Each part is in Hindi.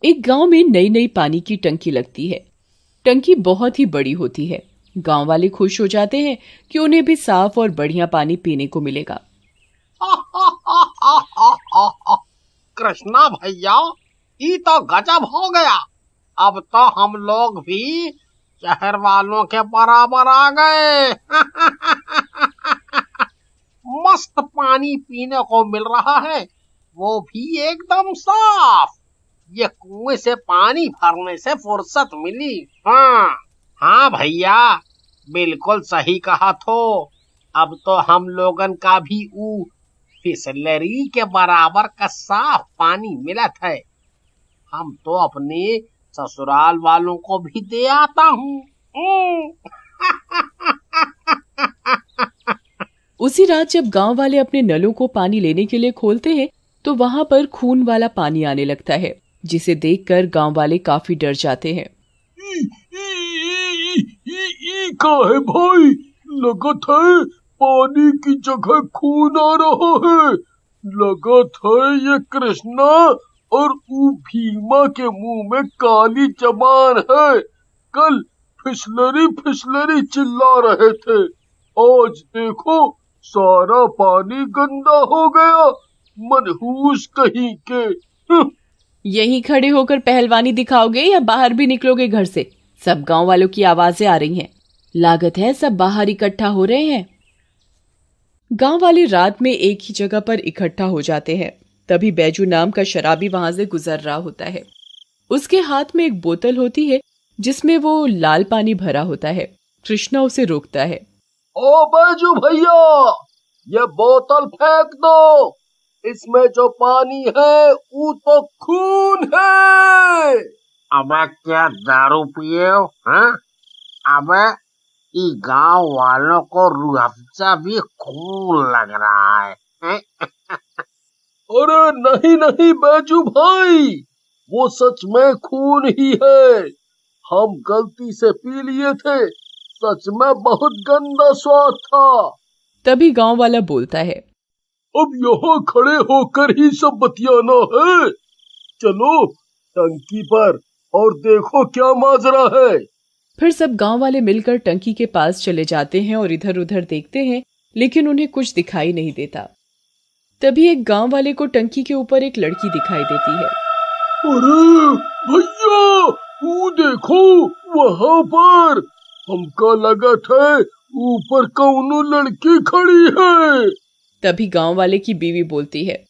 एक गांव में नई नई पानी की टंकी लगती है। टंकी बहुत ही बड़ी होती है। गांव वाले खुश हो जाते हैं कि उन्हें भी साफ और बढ़िया पानी पीने को मिलेगा। कृष्णा भैया, ये तो गजब हो गया। अब तो हम लोग भी शहर वालों के बराबर आ गए। मस्त पानी पीने को मिल रहा है, वो भी एकदम साफ। ये कुएं से पानी भरने से फुर्सत मिली। हाँ हाँ भैया, बिल्कुल सही कहा। तो अब तो हम लोगन का भी फिसलरी के बराबर का साफ पानी मिलत है। हम तो अपने ससुराल वालों को भी दे आता हूँ। उसी रात जब गांव वाले अपने नलों को पानी लेने के लिए खोलते हैं तो वहां पर खून वाला पानी आने लगता है, जिसे देखकर गांव वाले काफी डर जाते हैं। का है भाई, लगत है पानी की जगह खून आ रहा है। लगत है ये कृष्णा और भीमा के मुंह में काली जबान है। कल फिसलरी फिसलरी चिल्ला रहे थे, आज देखो सारा पानी गंदा हो गया। मनहूस कहीं के। यहीं खड़े होकर पहलवानी दिखाओगे या बाहर भी निकलोगे घर से? सब गांव वालों की आवाजें आ रही हैं। लागत है सब बाहर इकट्ठा हो रहे हैं। गांव वाले रात में एक ही जगह पर इकट्ठा हो जाते हैं। तभी बैजू नाम का शराबी वहां से गुजर रहा होता है। उसके हाथ में एक बोतल होती है जिसमें वो लाल पानी भरा होता है। कृष्णा उसे रोकता है। ओ बैजू भैया, ये बोतल फेंक दो। इसमें जो पानी है वो तो खून है। अबे क्या दारू पिए हो? हाँ? अबे ये गांव वालों को रूह अफ़ज़ा भी खून लग रहा है। अरे नहीं नहीं बैजू भाई, वो सच में खून ही है। हम गलती से पी लिए थे, सच में बहुत गंदा स्वाद था। तभी गांव वाला बोलता है, अब यहाँ खड़े होकर ही सब बतियाना है। चलो टंकी पर और देखो क्या माजरा है। फिर सब गांव वाले मिलकर टंकी के पास चले जाते हैं और इधर उधर देखते हैं, लेकिन उन्हें कुछ दिखाई नहीं देता। तभी एक गांव वाले को टंकी के ऊपर एक लड़की दिखाई देती है। अरे भैया, वो देखो वहाँ पर हमका लगत है ऊपर कौनो लड़की खड़ी है। तभी गांव वाले की बीवी बोलती है,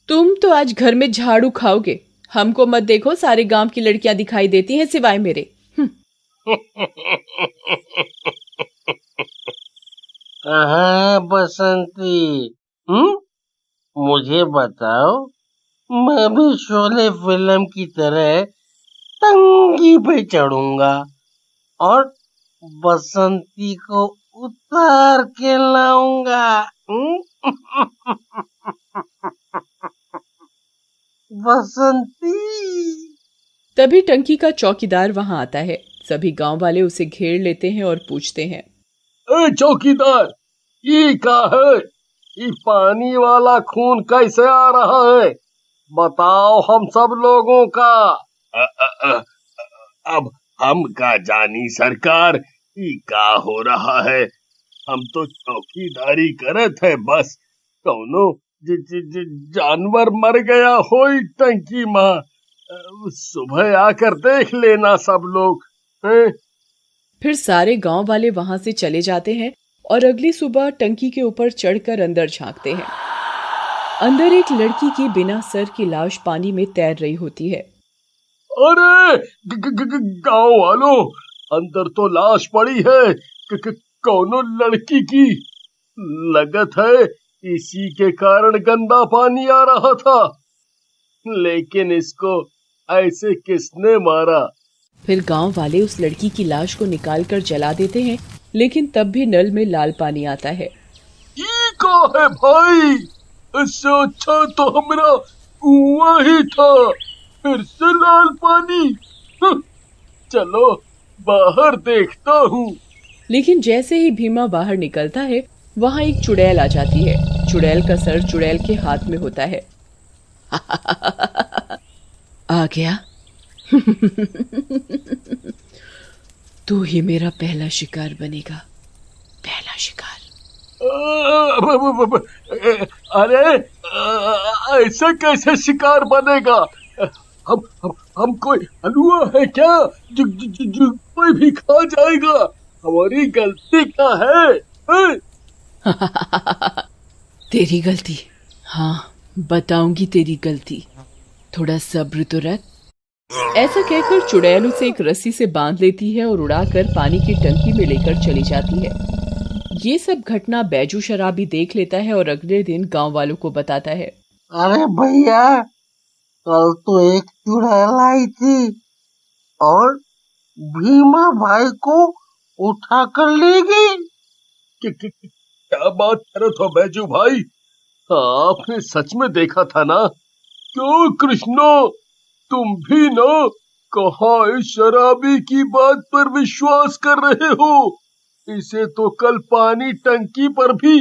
तुम तो आज घर में झाड़ू खाओगे, हमको मत देखो, सारे गांव की लड़कियां दिखाई देती हैं सिवाय मेरे। कहाँ बसंती? मुझे बताओ, मैं भी शोले फिल्म की तरह टंकी पे चढ़ूंगा और बसंती को उतार के लाऊंगा। बसंती। तभी टंकी का चौकीदार वहां आता है। सभी गांव वाले उसे घेर लेते हैं और पूछते हैं, ए चौकीदार, ये क्या है? ये पानी वाला खून कैसे आ रहा है? बताओ हम सब लोगों का। अब हम का जानी सरकार, ये क्या हो रहा है? हम तो चौकीदारी करत है बस। कौनो जानवर मर गया हो टंकी में, सुबह आकर देख लेना सब लोग। फिर सारे गांव वाले वहां से चले जाते हैं और अगली सुबह टंकी के ऊपर चढ़कर अंदर झांकते हैं। अंदर एक लड़की की बिना सर की लाश पानी में तैर रही होती है। अरे गांव वालों, अंदर तो लाश पड़ी है कौनो लड़की की। लगत है इसी के कारण गंदा पानी आ रहा था। लेकिन इसको ऐसे किसने मारा? फिर गांव वाले उस लड़की की लाश को निकालकर जला देते हैं, लेकिन तब भी नल में लाल पानी आता है। ये क्या है भाई? इससे अच्छा तो हमारा कुआं ही था, फिर से लाल पानी। चलो बाहर देखता हूँ। लेकिन जैसे ही भीमा बाहर निकलता है, वहाँ एक चुड़ैल आ जाती है। चुड़ैल का सर चुड़ैल के हाथ में होता है। आ गया, तू ही मेरा पहला शिकार बनेगा, पहला शिकार। अरे ऐसा कैसे शिकार बनेगा? हम कोई हलवा है क्या जो कोई भी खा जाएगा? हमारी गलती क्या है? तेरी गलती? हाँ, बताऊंगी तेरी गलती, थोड़ा सब्र तो रख। ऐसा कहकर चुड़ैल उसे एक रस्सी से बांध लेती है और उड़ाकर पानी की टंकी में लेकर चली जाती है। ये सब घटना बैजू शराबी देख लेता है और अगले दिन गांव वालों को बताता है। अरे भैया, कल तो एक चुड़ैल आई थी और भीमा भाई को उठा कर ले गई। क्या बात कर रहे हो बैजू भाई? आपने सच में देखा था ना? क्यों कृष्णा, तुम भी ना कहा इस शराबी की बात पर विश्वास कर रहे हो? इसे तो कल पानी टंकी पर भी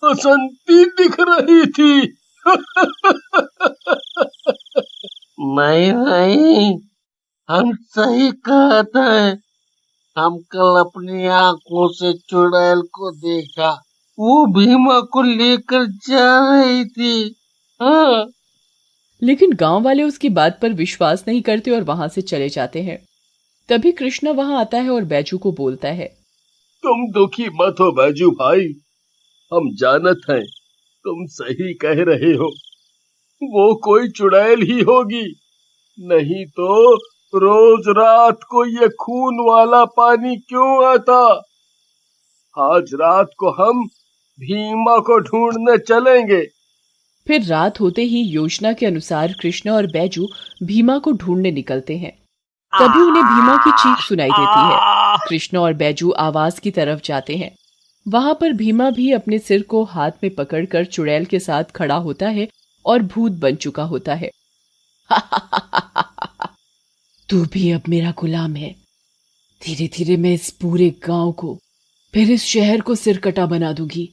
बसंती दिख रही थी। नहीं, हम सही कहते हैं। हम कल अपनी आंखों से चुड़ैल को देखा, वो भीमा को लेकर जा रही थी। हाँ। लेकिन गांव वाले उसकी बात पर विश्वास नहीं करते और वहां से चले जाते हैं। तभी कृष्णा वहां आता है और बैजू को बोलता है। तुम दुखी मत हो बैजू भाई, हम जानत हैं तुम सही कह रहे हो। वो कोई चुड़ैल ही होगी, नहीं तो रोज रात को ये खून वाला पानी क्यों आता? आज रात को हम भीमा को ढूंढने चलेंगे। फिर रात होते ही योजना के अनुसार कृष्णा और बैजू भीमा को ढूंढने निकलते हैं। तभी उन्हें भीमा की चीख सुनाई देती है। कृष्णा और बैजू आवाज की तरफ जाते हैं। वहां पर भीमा भी अपने सिर को हाथ में पकड़कर चुड़ैल के साथ खड़ा होता है और भूत बन चुका होता है। तू भी अब मेरा गुलाम है। धीरे धीरे मैं इस पूरे गांव को, फिर इस शहर को सिरकटा बना दूंगी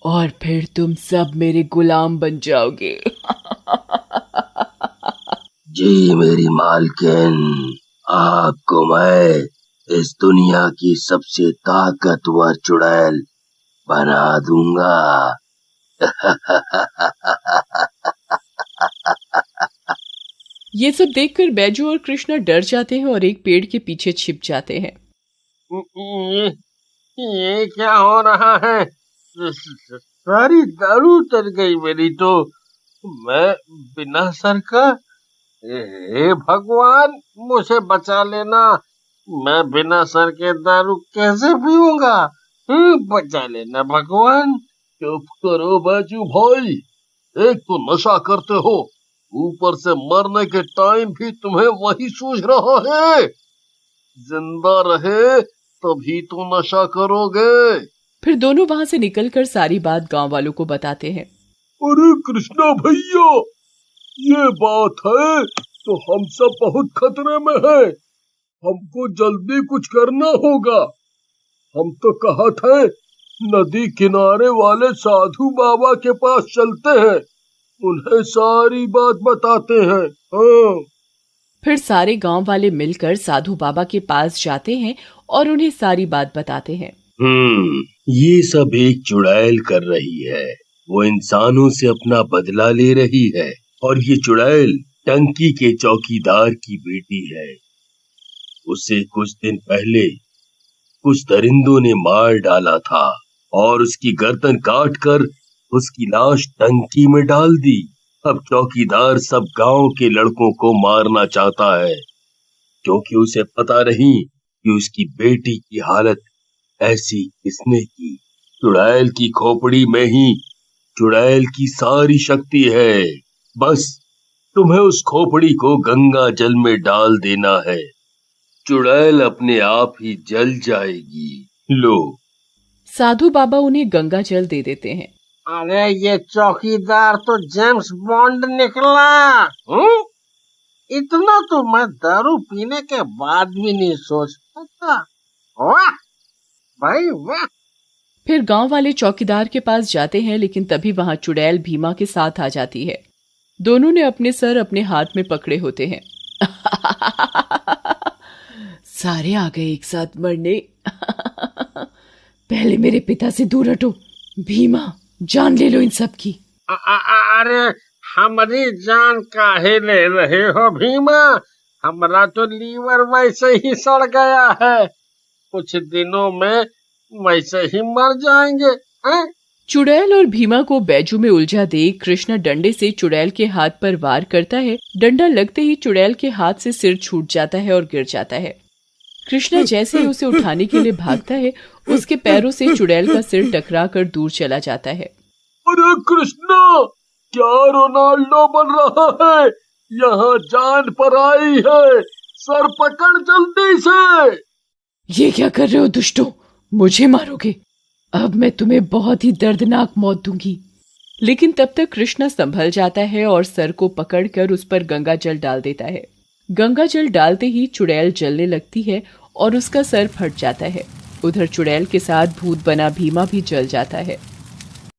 और फिर तुम सब मेरे गुलाम बन जाओगे। जी मेरी मालकिन, आपको मैं इस दुनिया की सबसे ताकतवर चुड़ैल बना दूंगा। ये सब देखकर बैजू और कृष्णा डर जाते हैं और एक पेड़ के पीछे छिप जाते हैं। ये क्या हो रहा है? सारी दारू उतर गई मेरी तो। मैं बिना सर का, हे भगवान मुझे बचा लेना। मैं बिना सर के दारू कैसे पीऊंगा? बचा लेना भगवान। चुप करो बैजू भाई, एक तो नशा करते हो, ऊपर से मरने के टाइम भी तुम्हें वही सूझ रहा है। जिंदा रहे तभी तो नशा करोगे। फिर दोनों वहां से निकलकर सारी बात गांव वालों को बताते हैं। अरे कृष्णा भैया, ये बात है तो हम सब बहुत खतरे में हैं। हमको जल्दी कुछ करना होगा। हम तो कहा था नदी किनारे वाले साधु बाबा के पास चलते हैं, उन्हें सारी बात बताते हैं। हाँ। फिर सारे गांव वाले मिलकर साधु बाबा के पास जाते हैं और उन्हें सारी बात बताते हैं। ये सब एक चुड़ैल कर रही है। वो इंसानों से अपना बदला ले रही है और ये चुड़ैल टंकी के चौकीदार की बेटी है। उसे कुछ दिन पहले कुछ दरिंदों ने मार डाला था और उसकी गर्दन काटकर उसकी लाश टंकी में डाल दी। अब चौकीदार सब गांव के लड़कों को मारना चाहता है, क्योंकि उसे पता नहीं कि उसकी बेटी की हालत ऐसी किसने की। चुड़ैल की खोपड़ी में ही चुड़ैल की सारी शक्ति है। बस तुम्हें उस खोपड़ी को गंगा जल में डाल देना है, चुड़ैल अपने आप ही जल जाएगी। लो। साधु बाबा उन्हें गंगा जल दे देते हैं। अरे ये चौकीदार तो जेम्स बॉन्ड निकला। इतना तो मैं दारू पीने के बाद भी नहीं सोच सकता। वाह भाई वाह। फिर गांव वाले चौकीदार के पास जाते हैं, लेकिन तभी वहां चुड़ैल भीमा के साथ आ जाती है। दोनों ने अपने सर अपने हाथ में पकड़े होते हैं। सारे आ गए एक साथ मरने। पहले मेरे पिता से दूर हटो। भीमा, जान ले लो इन सब की। अरे हमारी जान काहे ले रहे हो भीमा? हमारा तो लीवर वैसे ही सड़ गया है, कुछ दिनों में वैसे ही मर जाएंगे। चुड़ैल और भीमा को बैजू में उलझा देख कृष्णा डंडे से चुड़ैल के हाथ पर वार करता है। डंडा लगते ही चुड़ैल के हाथ से सिर छूट जाता है और गिर जाता है। कृष्णा जैसे ही उसे उठाने के लिए भागता है, उसके पैरों से चुड़ैल का सिर टकरा कर दूर चला जाता है। अरे कृष्णा, क्या रोनाल्डो बन रहा है? यहाँ जान पर आई है, सर पकड़ जल्दी से। ये क्या कर रहे हो दुष्टों? मुझे मारोगे? अब मैं तुम्हें बहुत ही दर्दनाक मौत दूंगी। लेकिन तब तक कृष्णा संभल जाता है और सर को पकड़कर उस पर गंगा जल डाल देता है। गंगा जल डालते ही चुड़ैल जलने लगती है और उसका सर फट जाता है। उधर चुड़ैल के साथ भूत बना भीमा भी जल जाता है।